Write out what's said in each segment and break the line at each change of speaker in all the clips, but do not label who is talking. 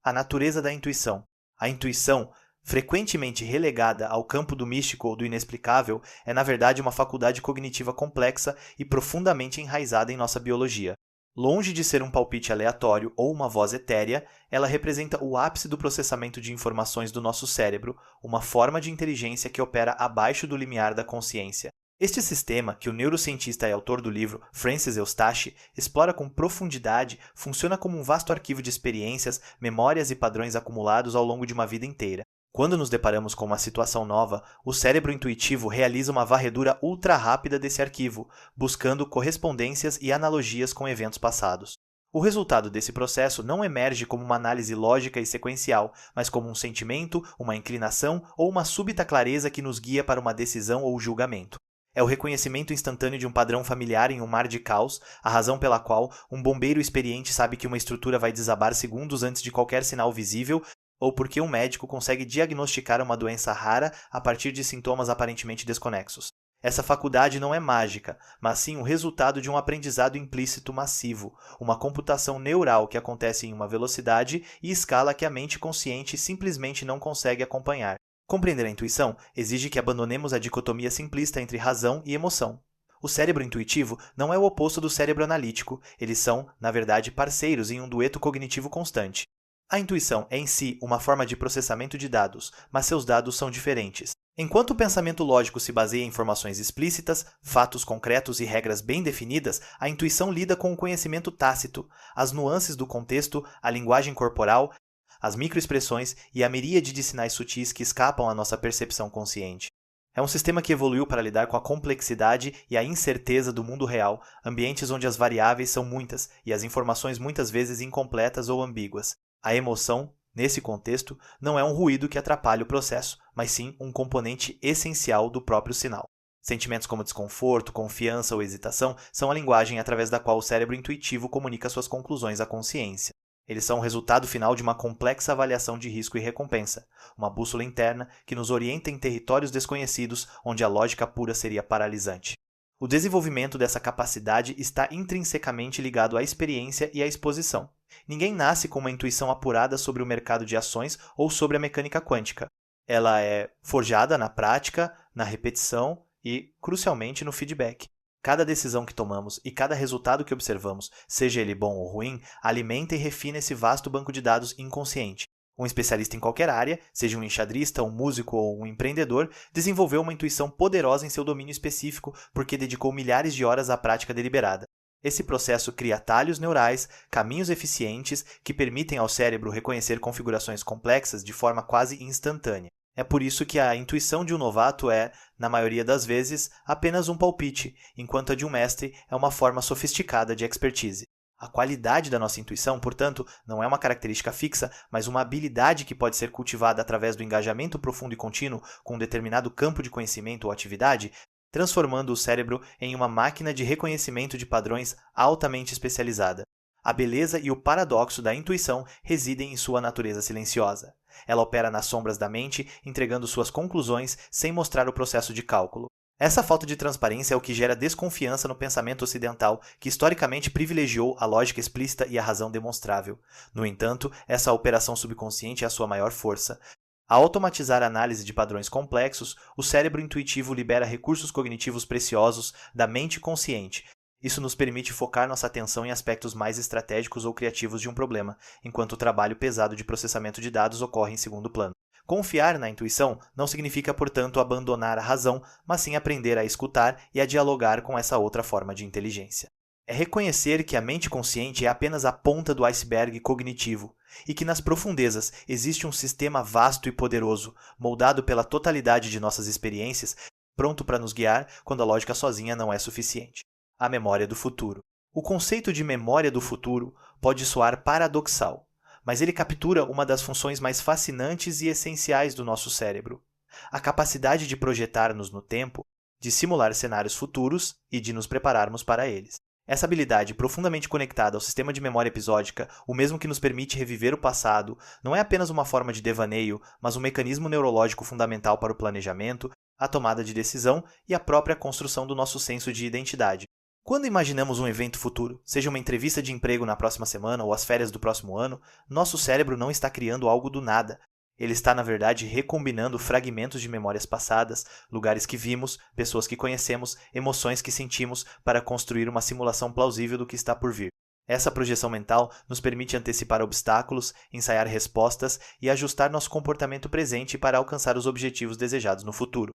A natureza da intuição. A intuição, frequentemente relegada ao campo do místico ou do inexplicável, é na verdade uma faculdade cognitiva complexa e profundamente enraizada em nossa biologia. Longe de ser um palpite aleatório ou uma voz etérea, ela representa o ápice do processamento de informações do nosso cérebro, uma forma de inteligência que opera abaixo do limiar da consciência. Este sistema, que o neurocientista e autor do livro Francis Eustache explora com profundidade, funciona como um vasto arquivo de experiências, memórias e padrões acumulados ao longo de uma vida inteira. Quando nos deparamos com uma situação nova, o cérebro intuitivo realiza uma varredura ultra rápida desse arquivo, buscando correspondências e analogias com eventos passados. O resultado desse processo não emerge como uma análise lógica e sequencial, mas como um sentimento, uma inclinação ou uma súbita clareza que nos guia para uma decisão ou julgamento. É o reconhecimento instantâneo de um padrão familiar em um mar de caos, a razão pela qual um bombeiro experiente sabe que uma estrutura vai desabar segundos antes de qualquer sinal visível, ou porque um médico consegue diagnosticar uma doença rara a partir de sintomas aparentemente desconexos. Essa faculdade não é mágica, mas sim o resultado de um aprendizado implícito massivo, uma computação neural que acontece em uma velocidade e escala que a mente consciente simplesmente não consegue acompanhar. Compreender a intuição exige que abandonemos a dicotomia simplista entre razão e emoção. O cérebro intuitivo não é o oposto do cérebro analítico, eles são, na verdade, parceiros em um dueto cognitivo constante. A intuição é em si uma forma de processamento de dados, mas seus dados são diferentes. Enquanto o pensamento lógico se baseia em informações explícitas, fatos concretos e regras bem definidas, a intuição lida com o conhecimento tácito, as nuances do contexto, a linguagem corporal, as microexpressões e a miríade de sinais sutis que escapam à nossa percepção consciente. É um sistema que evoluiu para lidar com a complexidade e a incerteza do mundo real, ambientes onde as variáveis são muitas e as informações muitas vezes incompletas ou ambíguas. A emoção, nesse contexto, não é um ruído que atrapalha o processo, mas sim um componente essencial do próprio sinal. Sentimentos como desconforto, confiança ou hesitação são a linguagem através da qual o cérebro intuitivo comunica suas conclusões à consciência. Eles são o resultado final de uma complexa avaliação de risco e recompensa, uma bússola interna que nos orienta em territórios desconhecidos onde a lógica pura seria paralisante. O desenvolvimento dessa capacidade está intrinsecamente ligado à experiência e à exposição. Ninguém nasce com uma intuição apurada sobre o mercado de ações ou sobre a mecânica quântica. Ela é forjada na prática, na repetição e, crucialmente, no feedback. Cada decisão que tomamos e cada resultado que observamos, seja ele bom ou ruim, alimenta e refina esse vasto banco de dados inconsciente. Um especialista em qualquer área, seja um enxadrista, um músico ou um empreendedor, desenvolveu uma intuição poderosa em seu domínio específico porque dedicou milhares de horas à prática deliberada. Esse processo cria atalhos neurais, caminhos eficientes que permitem ao cérebro reconhecer configurações complexas de forma quase instantânea. É por isso que a intuição de um novato é, na maioria das vezes, apenas um palpite, enquanto a de um mestre é uma forma sofisticada de expertise. A qualidade da nossa intuição, portanto, não é uma característica fixa, mas uma habilidade que pode ser cultivada através do engajamento profundo e contínuo com um determinado campo de conhecimento ou atividade, transformando o cérebro em uma máquina de reconhecimento de padrões altamente especializada. A beleza e o paradoxo da intuição residem em sua natureza silenciosa. Ela opera nas sombras da mente, entregando suas conclusões sem mostrar o processo de cálculo. Essa falta de transparência é o que gera desconfiança no pensamento ocidental, que historicamente privilegiou a lógica explícita e a razão demonstrável. No entanto, essa operação subconsciente é a sua maior força. Ao automatizar a análise de padrões complexos, o cérebro intuitivo libera recursos cognitivos preciosos da mente consciente. Isso nos permite focar nossa atenção em aspectos mais estratégicos ou criativos de um problema, enquanto o trabalho pesado de processamento de dados ocorre em segundo plano. Confiar na intuição não significa, portanto, abandonar a razão, mas sim aprender a escutar e a dialogar com essa outra forma de inteligência. É reconhecer que a mente consciente é apenas a ponta do iceberg cognitivo e que nas profundezas existe um sistema vasto e poderoso, moldado pela totalidade de nossas experiências, pronto para nos guiar quando a lógica sozinha não é suficiente. A memória do futuro. O conceito de memória do futuro pode soar paradoxal, mas ele captura uma das funções mais fascinantes e essenciais do nosso cérebro: a capacidade de projetar-nos no tempo, de simular cenários futuros e de nos prepararmos para eles. Essa habilidade, profundamente conectada ao sistema de memória episódica, o mesmo que nos permite reviver o passado, não é apenas uma forma de devaneio, mas um mecanismo neurológico fundamental para o planejamento, a tomada de decisão e a própria construção do nosso senso de identidade. Quando imaginamos um evento futuro, seja uma entrevista de emprego na próxima semana ou as férias do próximo ano, nosso cérebro não está criando algo do nada. Ele está, na verdade, recombinando fragmentos de memórias passadas, lugares que vimos, pessoas que conhecemos, emoções que sentimos, para construir uma simulação plausível do que está por vir. Essa projeção mental nos permite antecipar obstáculos, ensaiar respostas e ajustar nosso comportamento presente para alcançar os objetivos desejados no futuro.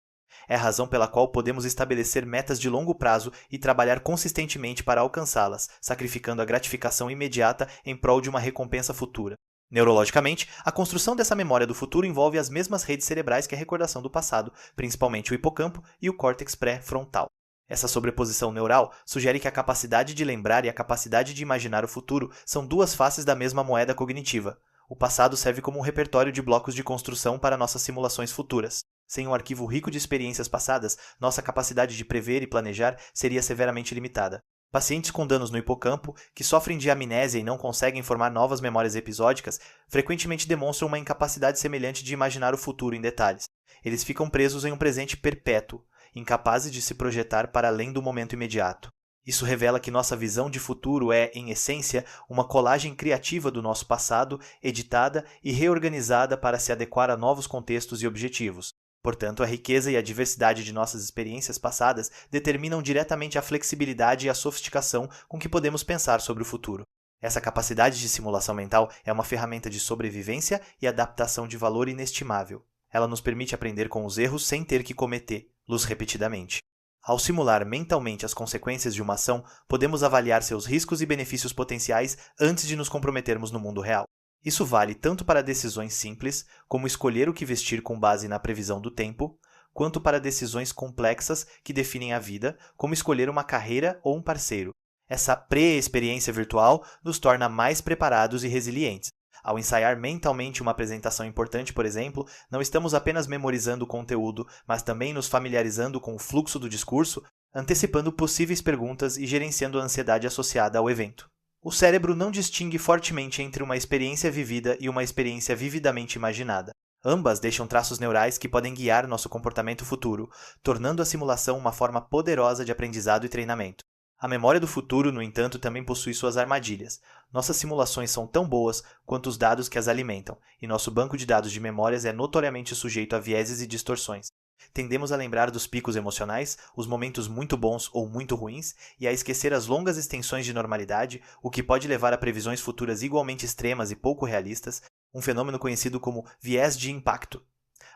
É a razão pela qual podemos estabelecer metas de longo prazo e trabalhar consistentemente para alcançá-las, sacrificando a gratificação imediata em prol de uma recompensa futura. Neurologicamente, a construção dessa memória do futuro envolve as mesmas redes cerebrais que a recordação do passado, principalmente o hipocampo e o córtex pré-frontal. Essa sobreposição neural sugere que a capacidade de lembrar e a capacidade de imaginar o futuro são duas faces da mesma moeda cognitiva. O passado serve como um repertório de blocos de construção para nossas simulações futuras. Sem um arquivo rico de experiências passadas, nossa capacidade de prever e planejar seria severamente limitada. Pacientes com danos no hipocampo, que sofrem de amnésia e não conseguem formar novas memórias episódicas, frequentemente demonstram uma incapacidade semelhante de imaginar o futuro em detalhes. Eles ficam presos em um presente perpétuo, incapazes de se projetar para além do momento imediato. Isso revela que nossa visão de futuro é, em essência, uma colagem criativa do nosso passado, editada e reorganizada para se adequar a novos contextos e objetivos. Portanto, a riqueza e a diversidade de nossas experiências passadas determinam diretamente a flexibilidade e a sofisticação com que podemos pensar sobre o futuro. Essa capacidade de simulação mental é uma ferramenta de sobrevivência e adaptação de valor inestimável. Ela nos permite aprender com os erros sem ter que cometê-los repetidamente. Ao simular mentalmente as consequências de uma ação, podemos avaliar seus riscos e benefícios potenciais antes de nos comprometermos no mundo real. Isso vale tanto para decisões simples, como escolher o que vestir com base na previsão do tempo, quanto para decisões complexas que definem a vida, como escolher uma carreira ou um parceiro. Essa pré-experiência virtual nos torna mais preparados e resilientes. Ao ensaiar mentalmente uma apresentação importante, por exemplo, não estamos apenas memorizando o conteúdo, mas também nos familiarizando com o fluxo do discurso, antecipando possíveis perguntas e gerenciando a ansiedade associada ao evento. O cérebro não distingue fortemente entre uma experiência vivida e uma experiência vividamente imaginada. Ambas deixam traços neurais que podem guiar nosso comportamento futuro, tornando a simulação uma forma poderosa de aprendizado e treinamento. A memória do futuro, no entanto, também possui suas armadilhas. Nossas simulações são tão boas quanto os dados que as alimentam, e nosso banco de dados de memórias é notoriamente sujeito a vieses e distorções. Tendemos a lembrar dos picos emocionais, os momentos muito bons ou muito ruins, e a esquecer as longas extensões de normalidade, o que pode levar a previsões futuras igualmente extremas e pouco realistas, um fenômeno conhecido como viés de impacto.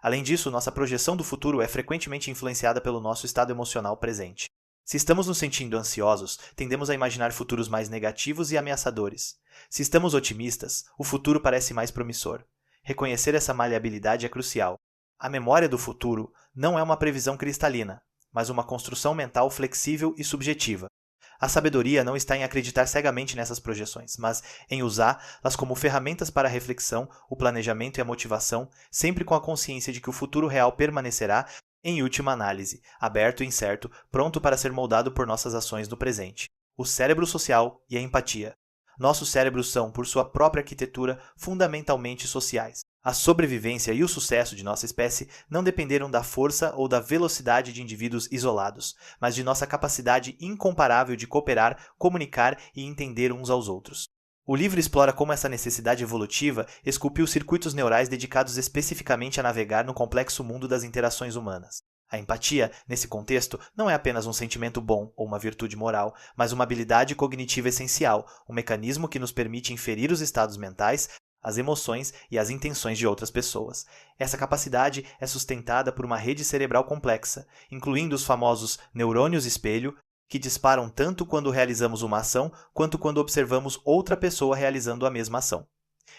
Além disso, nossa projeção do futuro é frequentemente influenciada pelo nosso estado emocional presente. Se estamos nos sentindo ansiosos, tendemos a imaginar futuros mais negativos e ameaçadores. Se estamos otimistas, o futuro parece mais promissor. Reconhecer essa maleabilidade é crucial. A memória do futuro não é uma previsão cristalina, mas uma construção mental flexível e subjetiva. A sabedoria não está em acreditar cegamente nessas projeções, mas em usá-las como ferramentas para a reflexão, o planejamento e a motivação, sempre com a consciência de que o futuro real permanecerá, em última análise, aberto e incerto, pronto para ser moldado por nossas ações no presente. O cérebro social e a empatia. Nossos cérebros são, por sua própria arquitetura, fundamentalmente sociais. A sobrevivência e o sucesso de nossa espécie não dependeram da força ou da velocidade de indivíduos isolados, mas de nossa capacidade incomparável de cooperar, comunicar e entender uns aos outros. O livro explora como essa necessidade evolutiva esculpiu circuitos neurais dedicados especificamente a navegar no complexo mundo das interações humanas. A empatia, nesse contexto, não é apenas um sentimento bom ou uma virtude moral, mas uma habilidade cognitiva essencial, um mecanismo que nos permite inferir os estados mentais, as emoções e as intenções de outras pessoas. Essa capacidade é sustentada por uma rede cerebral complexa, incluindo os famosos neurônios espelho, que disparam tanto quando realizamos uma ação quanto quando observamos outra pessoa realizando a mesma ação.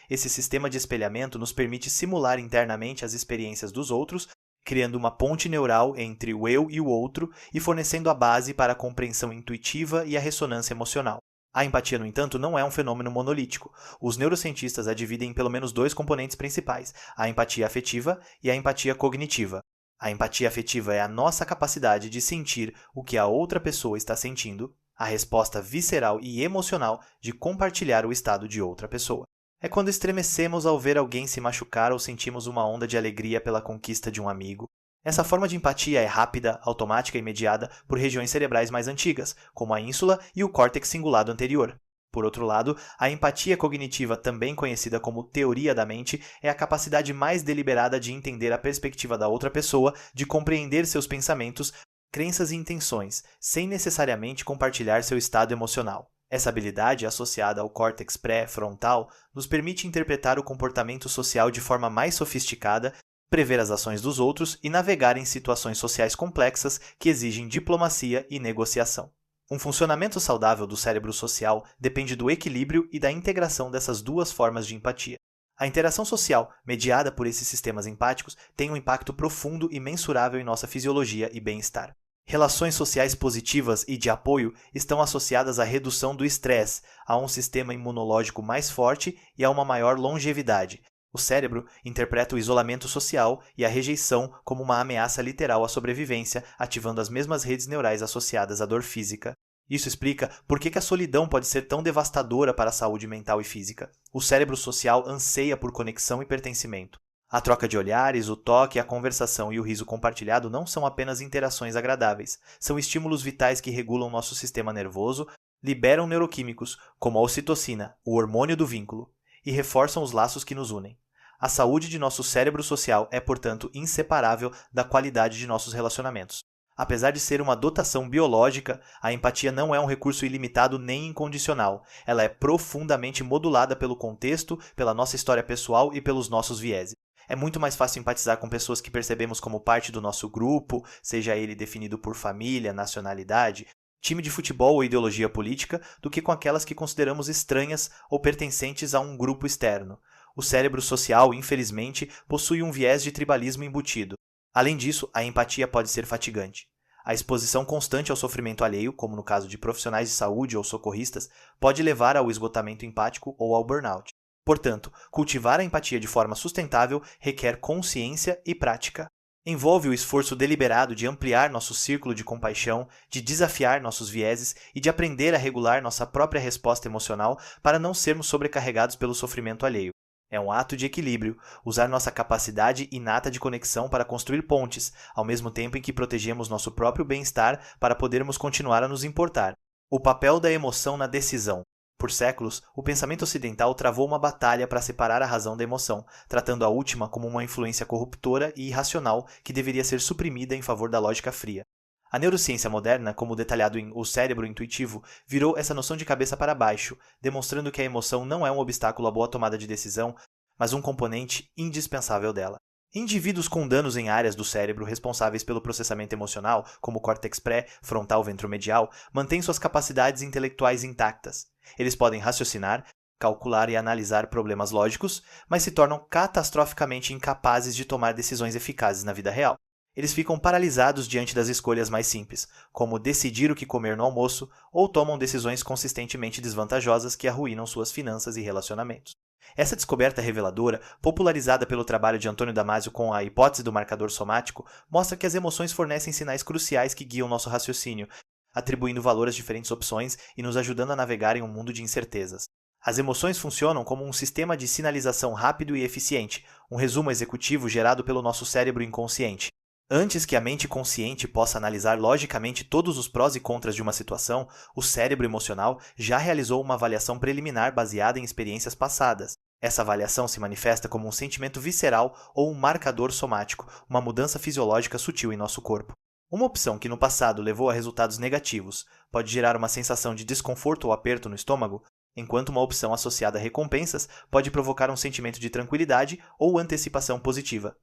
Esse sistema de espelhamento nos permite simular internamente as experiências dos outros, criando uma ponte neural entre o eu e o outro e fornecendo a base para a compreensão intuitiva e a ressonância emocional. A empatia, no entanto, não é um fenômeno monolítico. Os neurocientistas a dividem em pelo menos dois componentes principais, a empatia afetiva e a empatia cognitiva. A empatia afetiva é a nossa capacidade de sentir o que a outra pessoa está sentindo, a resposta visceral e emocional de compartilhar o estado de outra pessoa. É quando estremecemos ao ver alguém se machucar ou sentimos uma onda de alegria pela conquista de um amigo. Essa forma de empatia é rápida, automática e mediada por regiões cerebrais mais antigas, como a ínsula e o córtex cingulado anterior. Por outro lado, a empatia cognitiva, também conhecida como teoria da mente, é a capacidade mais deliberada de entender a perspectiva da outra pessoa, de compreender seus pensamentos, crenças e intenções, sem necessariamente compartilhar seu estado emocional. Essa habilidade, associada ao córtex pré-frontal, nos permite interpretar o comportamento social de forma mais sofisticada, prever as ações dos outros e navegar em situações sociais complexas que exigem diplomacia e negociação. Um funcionamento saudável do cérebro social depende do equilíbrio e da integração dessas duas formas de empatia. A interação social, mediada por esses sistemas empáticos, tem um impacto profundo e mensurável em nossa fisiologia e bem-estar. Relações sociais positivas e de apoio estão associadas à redução do estresse, a um sistema imunológico mais forte e a uma maior longevidade. O cérebro interpreta o isolamento social e a rejeição como uma ameaça literal à sobrevivência, ativando as mesmas redes neurais associadas à dor física. Isso explica por que a solidão pode ser tão devastadora para a saúde mental e física. O cérebro social anseia por conexão e pertencimento. A troca de olhares, o toque, a conversação e o riso compartilhado não são apenas interações agradáveis, são estímulos vitais que regulam nosso sistema nervoso, liberam neuroquímicos, como a ocitocina, o hormônio do vínculo, e reforçam os laços que nos unem. A saúde de nosso cérebro social é, portanto, inseparável da qualidade de nossos relacionamentos. Apesar de ser uma dotação biológica, a empatia não é um recurso ilimitado nem incondicional. Ela é profundamente modulada pelo contexto, pela nossa história pessoal e pelos nossos vieses. É muito mais fácil empatizar com pessoas que percebemos como parte do nosso grupo, seja ele definido por família, nacionalidade, time de futebol ou ideologia política, do que com aquelas que consideramos estranhas ou pertencentes a um grupo externo. O cérebro social, infelizmente, possui um viés de tribalismo embutido. Além disso, a empatia pode ser fatigante. A exposição constante ao sofrimento alheio, como no caso de profissionais de saúde ou socorristas, pode levar ao esgotamento empático ou ao burnout. Portanto, cultivar a empatia de forma sustentável requer consciência e prática. Envolve o esforço deliberado de ampliar nosso círculo de compaixão, de desafiar nossos vieses e de aprender a regular nossa própria resposta emocional para não sermos sobrecarregados pelo sofrimento alheio. É um ato de equilíbrio, usar nossa capacidade inata de conexão para construir pontes, ao mesmo tempo em que protegemos nosso próprio bem-estar para podermos continuar a nos importar. O papel da emoção na decisão. Por séculos, o pensamento ocidental travou uma batalha para separar a razão da emoção, tratando a última como uma influência corruptora e irracional que deveria ser suprimida em favor da lógica fria. A neurociência moderna, como detalhado em O Cérebro Intuitivo, virou essa noção de cabeça para baixo, demonstrando que a emoção não é um obstáculo à boa tomada de decisão, mas um componente indispensável dela. Indivíduos com danos em áreas do cérebro responsáveis pelo processamento emocional, como o córtex pré-frontal ventromedial, mantêm suas capacidades intelectuais intactas. Eles podem raciocinar, calcular e analisar problemas lógicos, mas se tornam catastroficamente incapazes de tomar decisões eficazes na vida real. Eles ficam paralisados diante das escolhas mais simples, como decidir o que comer no almoço, ou tomam decisões consistentemente desvantajosas que arruinam suas finanças e relacionamentos. Essa descoberta reveladora, popularizada pelo trabalho de Antônio Damasio com a hipótese do marcador somático, mostra que as emoções fornecem sinais cruciais que guiam nosso raciocínio, atribuindo valor às diferentes opções e nos ajudando a navegar em um mundo de incertezas. As emoções funcionam como um sistema de sinalização rápido e eficiente, um resumo executivo gerado pelo nosso cérebro inconsciente. Antes que a mente consciente possa analisar logicamente todos os prós e contras de uma situação, o cérebro emocional já realizou uma avaliação preliminar baseada em experiências passadas. Essa avaliação se manifesta como um sentimento visceral ou um marcador somático, uma mudança fisiológica sutil em nosso corpo. Uma opção que no passado levou a resultados negativos pode gerar uma sensação de desconforto ou aperto no estômago, enquanto uma opção associada a recompensas pode provocar um sentimento de tranquilidade ou antecipação positiva.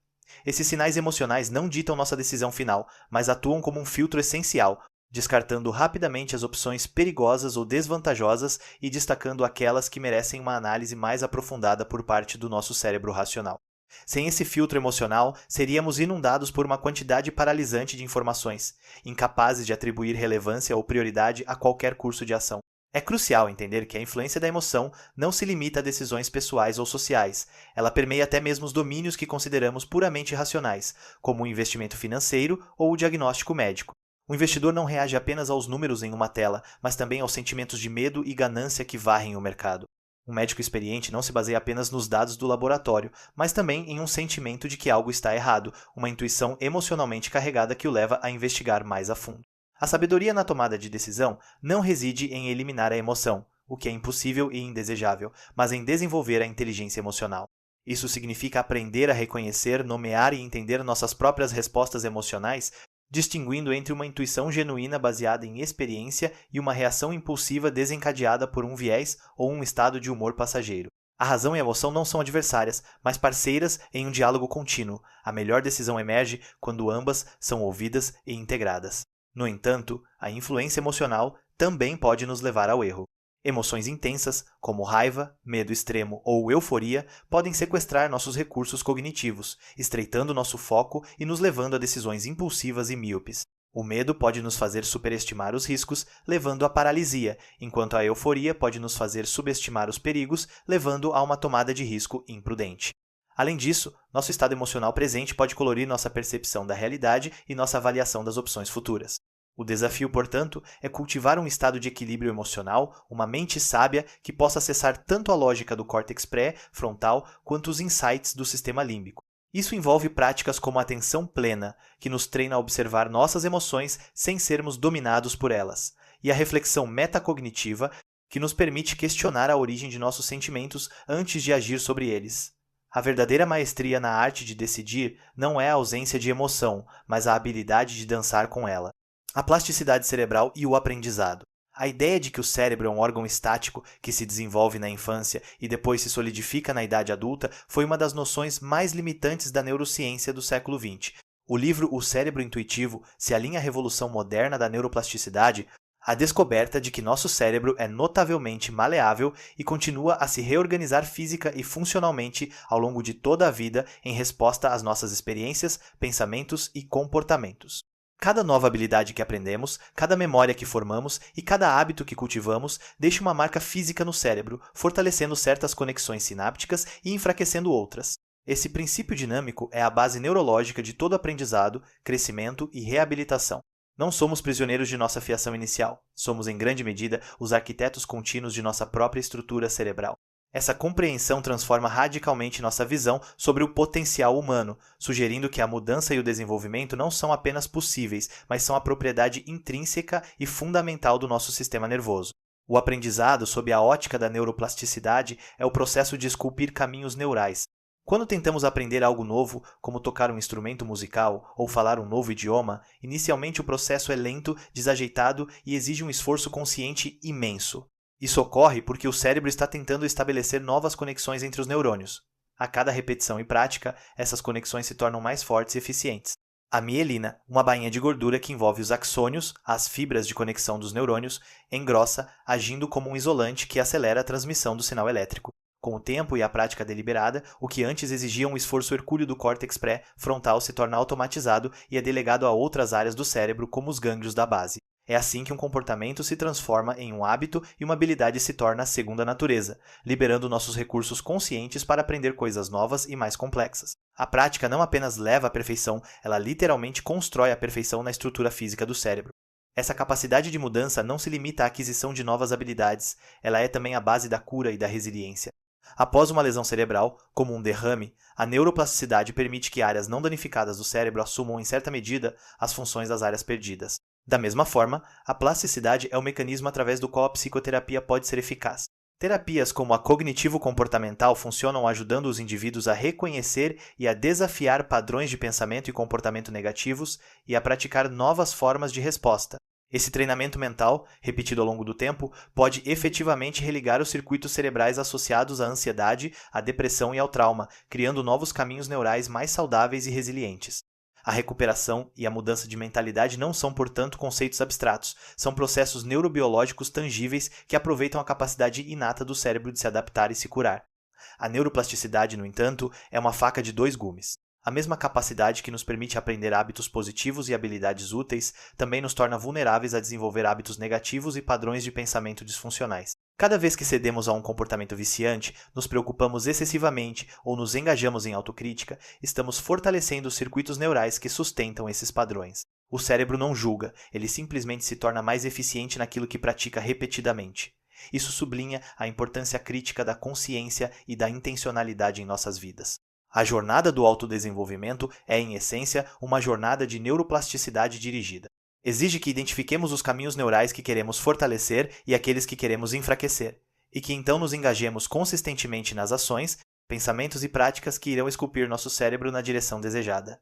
Esses sinais emocionais não ditam nossa decisão final, mas atuam como um filtro essencial, descartando rapidamente as opções perigosas ou desvantajosas e destacando aquelas que merecem uma análise mais aprofundada por parte do nosso cérebro racional. Sem esse filtro emocional, seríamos inundados por uma quantidade paralisante de informações, incapazes de atribuir relevância ou prioridade a qualquer curso de ação. É crucial entender que a influência da emoção não se limita a decisões pessoais ou sociais. Ela permeia até mesmo os domínios que consideramos puramente racionais, como o investimento financeiro ou o diagnóstico médico. O investidor não reage apenas aos números em uma tela, mas também aos sentimentos de medo e ganância que varrem o mercado. Um médico experiente não se baseia apenas nos dados do laboratório, mas também em um sentimento de que algo está errado, uma intuição emocionalmente carregada que o leva a investigar mais a fundo. A sabedoria na tomada de decisão não reside em eliminar a emoção, o que é impossível e indesejável, mas em desenvolver a inteligência emocional. Isso significa aprender a reconhecer, nomear e entender nossas próprias respostas emocionais, distinguindo entre uma intuição genuína baseada em experiência e uma reação impulsiva desencadeada por um viés ou um estado de humor passageiro. A razão e a emoção não são adversárias, mas parceiras em um diálogo contínuo. A melhor decisão emerge quando ambas são ouvidas e integradas. No entanto, a influência emocional também pode nos levar ao erro. Emoções intensas, como raiva, medo extremo ou euforia, podem sequestrar nossos recursos cognitivos, estreitando nosso foco e nos levando a decisões impulsivas e míopes. O medo pode nos fazer superestimar os riscos, levando à paralisia, enquanto a euforia pode nos fazer subestimar os perigos, levando a uma tomada de risco imprudente. Além disso, nosso estado emocional presente pode colorir nossa percepção da realidade e nossa avaliação das opções futuras. O desafio, portanto, é cultivar um estado de equilíbrio emocional, uma mente sábia que possa acessar tanto a lógica do córtex pré-frontal quanto os insights do sistema límbico. Isso envolve práticas como a atenção plena, que nos treina a observar nossas emoções sem sermos dominados por elas, e a reflexão metacognitiva, que nos permite questionar a origem de nossos sentimentos antes de agir sobre eles. A verdadeira maestria na arte de decidir não é a ausência de emoção, mas a habilidade de dançar com ela. A plasticidade cerebral e o aprendizado. A ideia de que o cérebro é um órgão estático que se desenvolve na infância e depois se solidifica na idade adulta foi uma das noções mais limitantes da neurociência do século XX. O livro O Cérebro Intuitivo se alinha à revolução moderna da neuroplasticidade, a descoberta de que nosso cérebro é notavelmente maleável e continua a se reorganizar física e funcionalmente ao longo de toda a vida em resposta às nossas experiências, pensamentos e comportamentos. Cada nova habilidade que aprendemos, cada memória que formamos e cada hábito que cultivamos deixa uma marca física no cérebro, fortalecendo certas conexões sinápticas e enfraquecendo outras. Esse princípio dinâmico é a base neurológica de todo aprendizado, crescimento e reabilitação. Não somos prisioneiros de nossa fiação inicial, somos em grande medida os arquitetos contínuos de nossa própria estrutura cerebral. Essa compreensão transforma radicalmente nossa visão sobre o potencial humano, sugerindo que a mudança e o desenvolvimento não são apenas possíveis, mas são a propriedade intrínseca e fundamental do nosso sistema nervoso. O aprendizado, sob a ótica da neuroplasticidade, é o processo de esculpir caminhos neurais. Quando tentamos aprender algo novo, como tocar um instrumento musical ou falar um novo idioma, inicialmente o processo é lento, desajeitado e exige um esforço consciente imenso. Isso ocorre porque o cérebro está tentando estabelecer novas conexões entre os neurônios. A cada repetição e prática, essas conexões se tornam mais fortes e eficientes. A mielina, uma bainha de gordura que envolve os axônios, as fibras de conexão dos neurônios, engrossa, agindo como um isolante que acelera a transmissão do sinal elétrico. Com o tempo e a prática deliberada, o que antes exigia um esforço hercúleo do córtex pré-frontal se torna automatizado e é delegado a outras áreas do cérebro, como os gânglios da base. É assim que um comportamento se transforma em um hábito e uma habilidade se torna a segunda natureza, liberando nossos recursos conscientes para aprender coisas novas e mais complexas. A prática não apenas leva à perfeição, ela literalmente constrói a perfeição na estrutura física do cérebro. Essa capacidade de mudança não se limita à aquisição de novas habilidades, ela é também a base da cura e da resiliência. Após uma lesão cerebral, como um derrame, a neuroplasticidade permite que áreas não danificadas do cérebro assumam em certa medida as funções das áreas perdidas. Da mesma forma, a plasticidade é o mecanismo através do qual a psicoterapia pode ser eficaz. Terapias como a cognitivo-comportamental funcionam ajudando os indivíduos a reconhecer e a desafiar padrões de pensamento e comportamento negativos e a praticar novas formas de resposta. Esse treinamento mental, repetido ao longo do tempo, pode efetivamente religar os circuitos cerebrais associados à ansiedade, à depressão e ao trauma, criando novos caminhos neurais mais saudáveis e resilientes. A recuperação e a mudança de mentalidade não são, portanto, conceitos abstratos, são processos neurobiológicos tangíveis que aproveitam a capacidade inata do cérebro de se adaptar e se curar. A neuroplasticidade, no entanto, é uma faca de dois gumes. A mesma capacidade que nos permite aprender hábitos positivos e habilidades úteis também nos torna vulneráveis a desenvolver hábitos negativos e padrões de pensamento disfuncionais. Cada vez que cedemos a um comportamento viciante, nos preocupamos excessivamente ou nos engajamos em autocrítica, estamos fortalecendo os circuitos neurais que sustentam esses padrões. O cérebro não julga, ele simplesmente se torna mais eficiente naquilo que pratica repetidamente. Isso sublinha a importância crítica da consciência e da intencionalidade em nossas vidas. A jornada do autodesenvolvimento é, em essência, uma jornada de neuroplasticidade dirigida. Exige que identifiquemos os caminhos neurais que queremos fortalecer e aqueles que queremos enfraquecer, e que então nos engajemos consistentemente nas ações, pensamentos e práticas que irão esculpir nosso cérebro na direção desejada.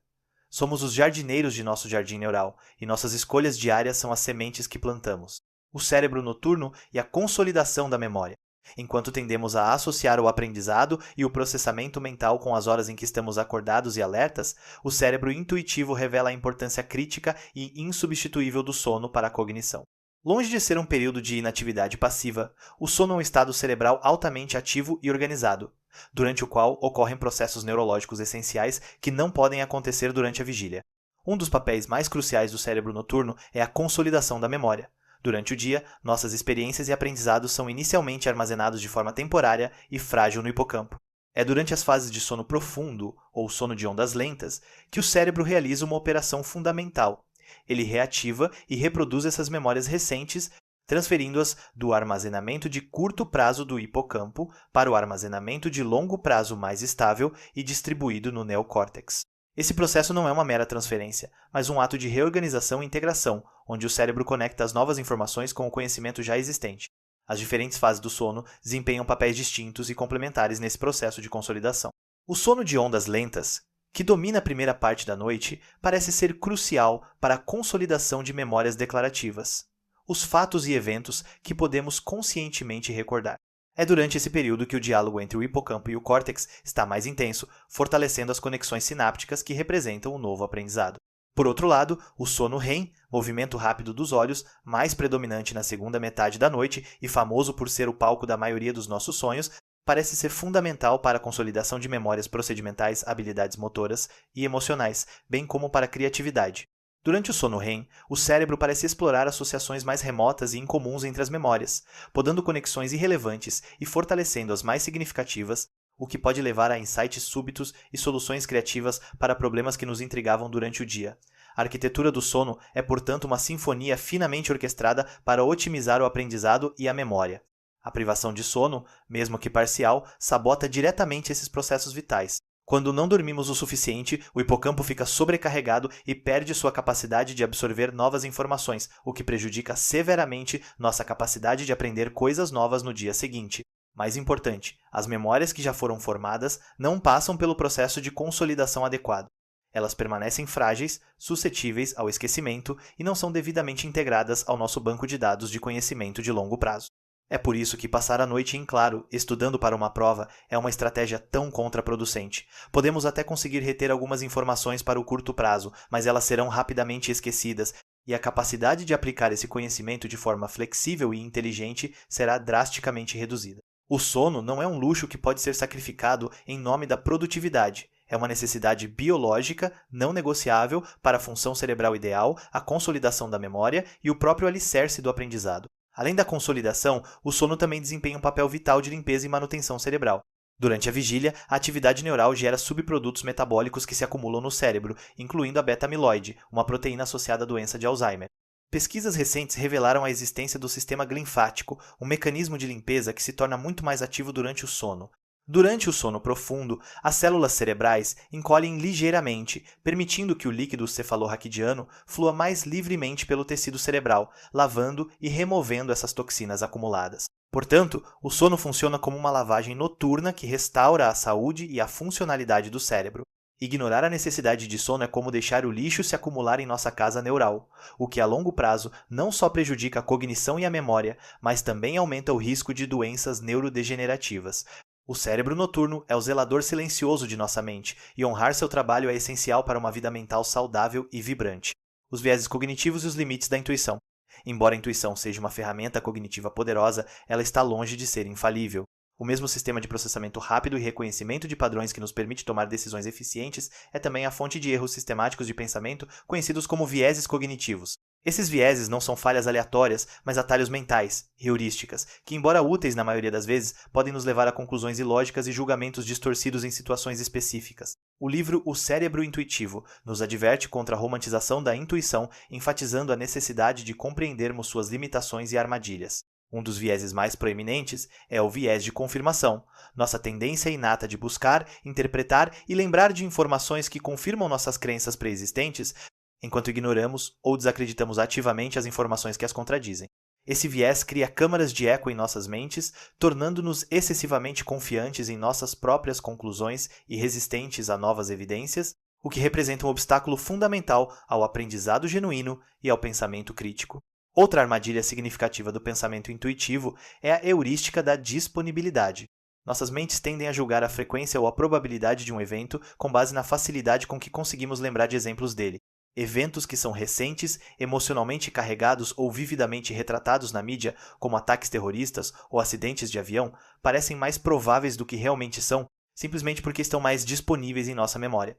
Somos os jardineiros de nosso jardim neural, e nossas escolhas diárias são as sementes que plantamos. O cérebro noturno e a consolidação da memória. Enquanto tendemos a associar o aprendizado e o processamento mental com as horas em que estamos acordados e alertas, o cérebro intuitivo revela a importância crítica e insubstituível do sono para a cognição. Longe de ser um período de inatividade passiva, o sono é um estado cerebral altamente ativo e organizado, durante o qual ocorrem processos neurológicos essenciais que não podem acontecer durante a vigília. Um dos papéis mais cruciais do cérebro noturno é a consolidação da memória. Durante o dia, nossas experiências e aprendizados são inicialmente armazenados de forma temporária e frágil no hipocampo. É durante as fases de sono profundo, ou sono de ondas lentas, que o cérebro realiza uma operação fundamental. Ele reativa e reproduz essas memórias recentes, transferindo-as do armazenamento de curto prazo do hipocampo para o armazenamento de longo prazo mais estável e distribuído no neocórtex. Esse processo não é uma mera transferência, mas um ato de reorganização e integração, onde o cérebro conecta as novas informações com o conhecimento já existente. As diferentes fases do sono desempenham papéis distintos e complementares nesse processo de consolidação. O sono de ondas lentas, que domina a primeira parte da noite, parece ser crucial para a consolidação de memórias declarativas, os fatos e eventos que podemos conscientemente recordar. É durante esse período que o diálogo entre o hipocampo e o córtex está mais intenso, fortalecendo as conexões sinápticas que representam o novo aprendizado. Por outro lado, o sono REM, movimento rápido dos olhos, mais predominante na segunda metade da noite e famoso por ser o palco da maioria dos nossos sonhos, parece ser fundamental para a consolidação de memórias procedimentais, habilidades motoras e emocionais, bem como para a criatividade. Durante o sono REM, o cérebro parece explorar associações mais remotas e incomuns entre as memórias, podando conexões irrelevantes e fortalecendo as mais significativas, o que pode levar a insights súbitos e soluções criativas para problemas que nos intrigavam durante o dia. A arquitetura do sono é, portanto, uma sinfonia finamente orquestrada para otimizar o aprendizado e a memória. A privação de sono, mesmo que parcial, sabota diretamente esses processos vitais. Quando não dormimos o suficiente, o hipocampo fica sobrecarregado e perde sua capacidade de absorver novas informações, o que prejudica severamente nossa capacidade de aprender coisas novas no dia seguinte. Mais importante, as memórias que já foram formadas não passam pelo processo de consolidação adequado. Elas permanecem frágeis, suscetíveis ao esquecimento e não são devidamente integradas ao nosso banco de dados de conhecimento de longo prazo. É por isso que passar a noite em claro, estudando para uma prova, é uma estratégia tão contraproducente. Podemos até conseguir reter algumas informações para o curto prazo, mas elas serão rapidamente esquecidas, e a capacidade de aplicar esse conhecimento de forma flexível e inteligente será drasticamente reduzida. O sono não é um luxo que pode ser sacrificado em nome da produtividade. É uma necessidade biológica, não negociável, para a função cerebral ideal, a consolidação da memória e o próprio alicerce do aprendizado. Além da consolidação, o sono também desempenha um papel vital de limpeza e manutenção cerebral. Durante a vigília, a atividade neural gera subprodutos metabólicos que se acumulam no cérebro, incluindo a beta-amiloide, uma proteína associada à doença de Alzheimer. Pesquisas recentes revelaram a existência do sistema linfático, um mecanismo de limpeza que se torna muito mais ativo durante o sono. Durante o sono profundo, as células cerebrais encolhem ligeiramente, permitindo que o líquido cefalorraquidiano flua mais livremente pelo tecido cerebral, lavando e removendo essas toxinas acumuladas. Portanto, o sono funciona como uma lavagem noturna que restaura a saúde e a funcionalidade do cérebro. Ignorar a necessidade de sono é como deixar o lixo se acumular em nossa casa neural, o que a longo prazo não só prejudica a cognição e a memória, mas também aumenta o risco de doenças neurodegenerativas. O cérebro noturno é o zelador silencioso de nossa mente, e honrar seu trabalho é essencial para uma vida mental saudável e vibrante. Os vieses cognitivos e os limites da intuição. Embora a intuição seja uma ferramenta cognitiva poderosa, ela está longe de ser infalível. O mesmo sistema de processamento rápido e reconhecimento de padrões que nos permite tomar decisões eficientes é também a fonte de erros sistemáticos de pensamento conhecidos como vieses cognitivos. Esses vieses não são falhas aleatórias, mas atalhos mentais, heurísticas, que, embora úteis na maioria das vezes, podem nos levar a conclusões ilógicas e julgamentos distorcidos em situações específicas. O livro O Cérebro Intuitivo nos adverte contra a romantização da intuição, enfatizando a necessidade de compreendermos suas limitações e armadilhas. Um dos vieses mais proeminentes é o viés de confirmação, nossa tendência inata de buscar, interpretar e lembrar de informações que confirmam nossas crenças pré-existentes, enquanto ignoramos ou desacreditamos ativamente as informações que as contradizem. Esse viés cria câmaras de eco em nossas mentes, tornando-nos excessivamente confiantes em nossas próprias conclusões e resistentes a novas evidências, o que representa um obstáculo fundamental ao aprendizado genuíno e ao pensamento crítico. Outra armadilha significativa do pensamento intuitivo é a heurística da disponibilidade. Nossas mentes tendem a julgar a frequência ou a probabilidade de um evento com base na facilidade com que conseguimos lembrar de exemplos dele. Eventos que são recentes, emocionalmente carregados ou vividamente retratados na mídia, como ataques terroristas ou acidentes de avião, parecem mais prováveis do que realmente são, simplesmente porque estão mais disponíveis em nossa memória.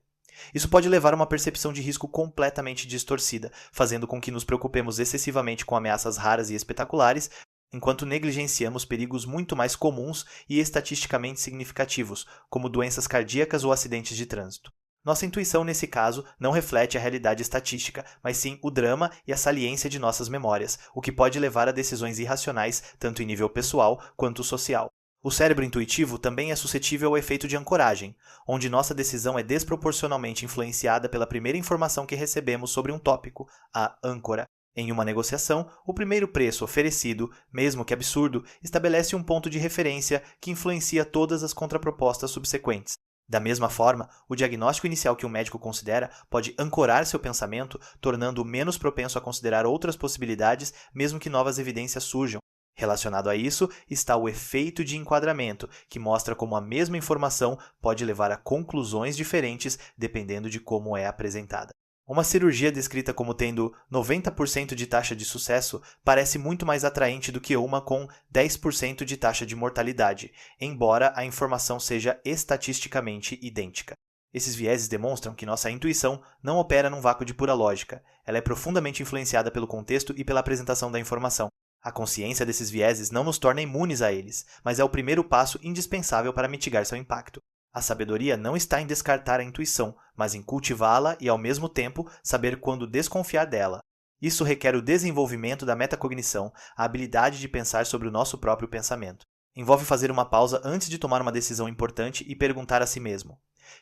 Isso pode levar a uma percepção de risco completamente distorcida, fazendo com que nos preocupemos excessivamente com ameaças raras e espetaculares, enquanto negligenciamos perigos muito mais comuns e estatisticamente significativos, como doenças cardíacas ou acidentes de trânsito. Nossa intuição, nesse caso, não reflete a realidade estatística, mas sim o drama e a saliência de nossas memórias, o que pode levar a decisões irracionais, tanto em nível pessoal quanto social. O cérebro intuitivo também é suscetível ao efeito de ancoragem, onde nossa decisão é desproporcionalmente influenciada pela primeira informação que recebemos sobre um tópico, a âncora. Em uma negociação, o primeiro preço oferecido, mesmo que absurdo, estabelece um ponto de referência que influencia todas as contrapropostas subsequentes. Da mesma forma, o diagnóstico inicial que um médico considera pode ancorar seu pensamento, tornando-o menos propenso a considerar outras possibilidades, mesmo que novas evidências surjam. Relacionado a isso está o efeito de enquadramento, que mostra como a mesma informação pode levar a conclusões diferentes dependendo de como é apresentada. Uma cirurgia descrita como tendo 90% de taxa de sucesso parece muito mais atraente do que uma com 10% de taxa de mortalidade, embora a informação seja estatisticamente idêntica. Esses vieses demonstram que nossa intuição não opera num vácuo de pura lógica, ela é profundamente influenciada pelo contexto e pela apresentação da informação. A consciência desses vieses não nos torna imunes a eles, mas é o primeiro passo indispensável para mitigar seu impacto. A sabedoria não está em descartar a intuição, mas em cultivá-la e, ao mesmo tempo, saber quando desconfiar dela. Isso requer o desenvolvimento da metacognição, a habilidade de pensar sobre o nosso próprio pensamento. Envolve fazer uma pausa antes de tomar uma decisão importante e perguntar a si mesmo: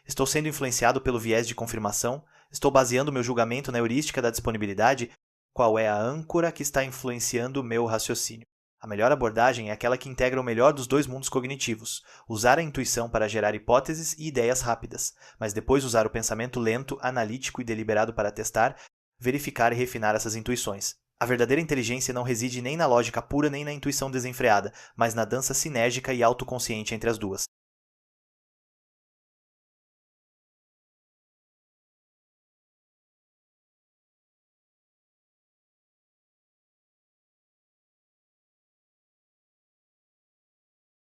estou sendo influenciado pelo viés de confirmação? Estou baseando meu julgamento na heurística da disponibilidade? Qual é a âncora que está influenciando o meu raciocínio? A melhor abordagem é aquela que integra o melhor dos dois mundos cognitivos, usar a intuição para gerar hipóteses e ideias rápidas, mas depois usar o pensamento lento, analítico e deliberado para testar, verificar e refinar essas intuições. A verdadeira inteligência não reside nem na lógica pura nem na intuição desenfreada, mas na dança sinérgica e autoconsciente entre as duas.